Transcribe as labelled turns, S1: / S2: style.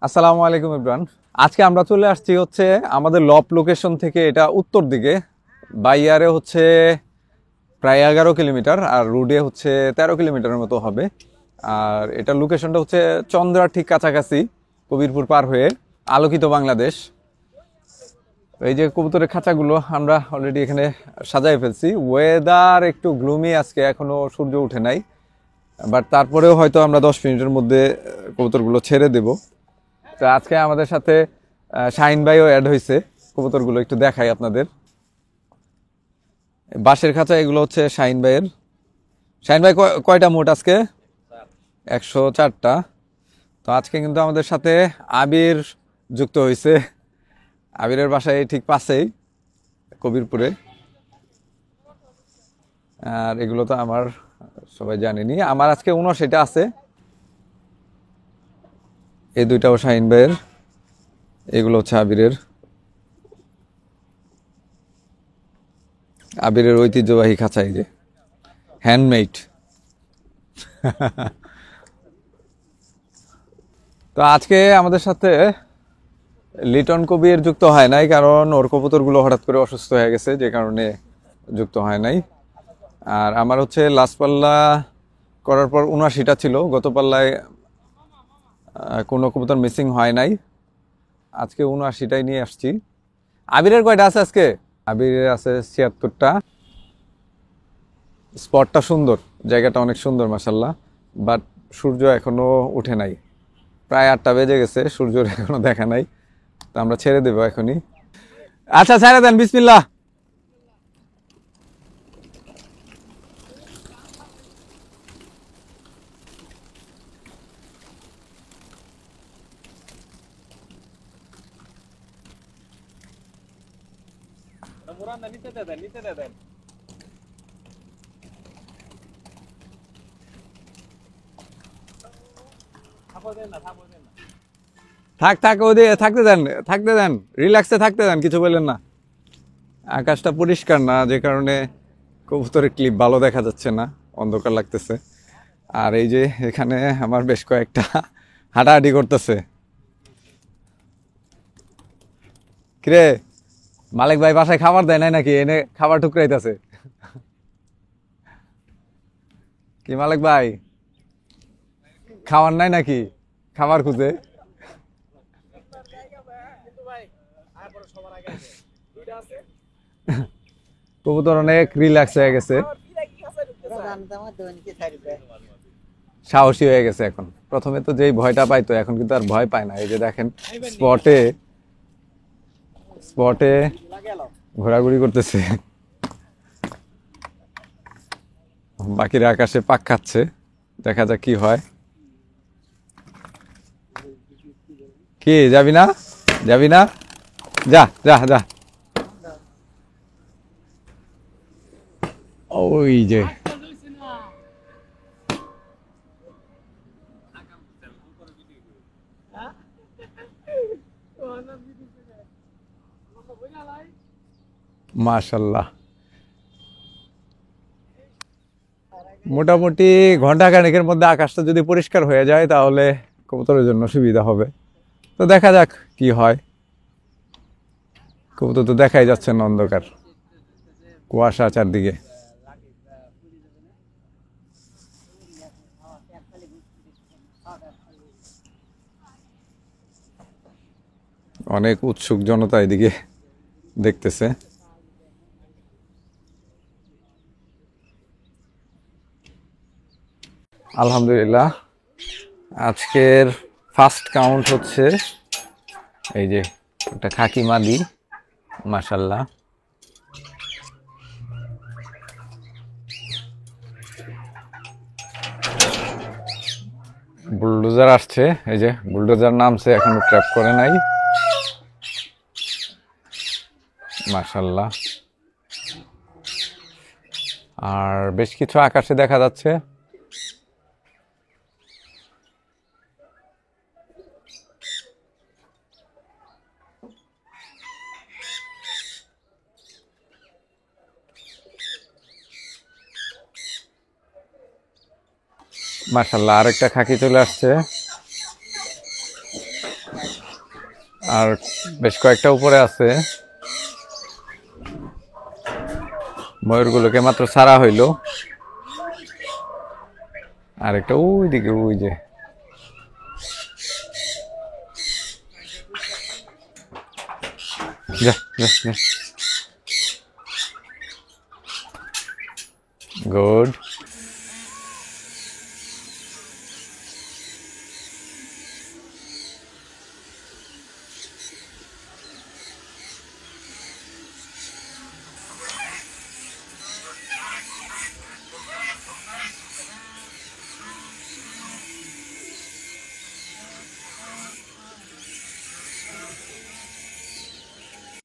S1: আসসালামু আলাইকুম ইব্রান। আজকে আমরা চলে আসছি হচ্ছে আমাদের লব লোকেশন থেকে, এটা উত্তর দিকে, বাইয়ারে হচ্ছে প্রায় 11 কিলোমিটার আর রুডে হচ্ছে 13 কিলোমিটারের মতো হবে। আর এটা লোকেশনটা হচ্ছে চন্দ্রার ঠিক কাছাকাছি, কবিরপুর পার হয়ে আলোকিত বাংলাদেশ। এই যে কবুতরের খাঁচাগুলো আমরা অলরেডি এখানে সাজাই ফেলছি। ওয়েদার একটু গ্লুমি আজকে, এখনো সূর্য উঠে নাই, বাট তারপরেও হয়তো আমরা 10 মিনিটের মধ্যে কবুতরগুলো ছেড়ে দেব। তো আজকে আমাদের সাথে শাহিন ভাইও অ্যাড হয়েছে। কবুতরগুলো একটু দেখাই আপনাদের। বাঁশের খাঁচা এগুলো হচ্ছে শাহিন ভাইয়ের। শাহিন ভাই কয়টা মোট আজকে? 104টা। তো আজকে কিন্তু আমাদের সাথে আবির যুক্ত হয়েছে। আবিরের বাসায় ঠিক পাশেই, কবিরপুরে। আর এগুলো তো আমার সবাই জানেনি। আমার আজকে 79টা আছে। এই দুইটাও শাহিন ভাইয়ের, এগুলো হচ্ছে আবিরের। আবিরের ঐতিহ্যবাহী খাঁচা, এই যে হ্যান্ডমেড। তো আজকে আমাদের সাথে লিটন কবির যুক্ত হয় নাই, কারণ ওর কবুতরগুলো হঠাৎ করে অসুস্থ হয়ে গেছে, যে কারণে যুক্ত হয় নাই। আর আমার হচ্ছে লাস্ট পাল্লা করার পর 79টা ছিল। গত পাল্লায় কোনো কবুতর মিসিং হয় নাই। আজকে 79টাই নিয়ে আসছি। আবিরের কয়টা আছে আজকে? আবিরের আছে 76টা। স্পটটা সুন্দর, জায়গাটা অনেক সুন্দর মাশাল্লাহ, বাট সূর্য এখনো উঠে নাই। প্রায় 8টা বেজে গেছে, সূর্যের এখনো দেখা নাই। তো আমরা ছেড়ে দেবো এখনই। আচ্ছা, ছেড়ে দেন, বিসমিল্লাহ। থাক থাক, ওদের থাকতে দেন, থাকতে দেন, রিল্যাক্সে থাকতে দেন, কিছু বললেন না। আকাশটা পরিষ্কার না, যে কারণে কবুতরের ক্লিপ ভালো দেখা যাচ্ছে না, অন্ধকার লাগতেছে। আর এই যে এখানে আমার বেশ কয়েকটা হাঁটাহাঁটি করতেছে। কিরে মালিক ভাই বাসায় খাবার দেয় নাই নাকি? এনে খাবার ঠুকরাইতেছে কি মালিক ভাই? খাবার নাই নাকি? খাবার খুঁজে। কবুতর অনেক রিল্যাক্স হয়ে গেছে, সাহসী হয়ে গেছে এখন। প্রথমে তো যেই ভয়টা পাইতো, এখন কিন্তু আর ভয় পায় না। এই যে দেখেন, স্পটে স্পটে ঘোরাঘুরি করতেছে। বাকিরা আকাশে পাক খাচ্ছে, দেখা যাক কি হয়। কি যাবি না? যাবি না? যা যা যা। ওই যে মাশাল্লাহ, মোটামুটি ঘন্টা খানেকের মধ্যে আকাশটা যদি পরিষ্কার হয়ে যায় তাহলে কবুতরের জন্য সুবিধা হবে। তো দেখা যাক কি হয়। কবুতর তো দেখাই যাচ্ছে না, অন্ধকার, কুয়াশা চারদিকে। অনেক উৎসুক জনতা এদিকে দেখতেছে। আলহামদুলিল্লাহ, আজকের ফার্স্ট কাউন্ট হচ্ছে এই যে একটা খাকি মাদি, মাশাল্লাহ। বুলডোজার আসছে, এই যে বুলডোজার নামছে, এখনো ট্র্যাপ করে নাই, মাশাল্লাহ। আর বেশ কিছু আকাশে দেখা যাচ্ছে। মাশাল্লাহ, আরেকটা খাকি চলে আসছে। আর বেশ কয়েকটা উপরে আছে, ময়ূরগুলোকে মাত্র ছাড়া হইলো। আর একটা ওই দিকে, ওই যে গুড।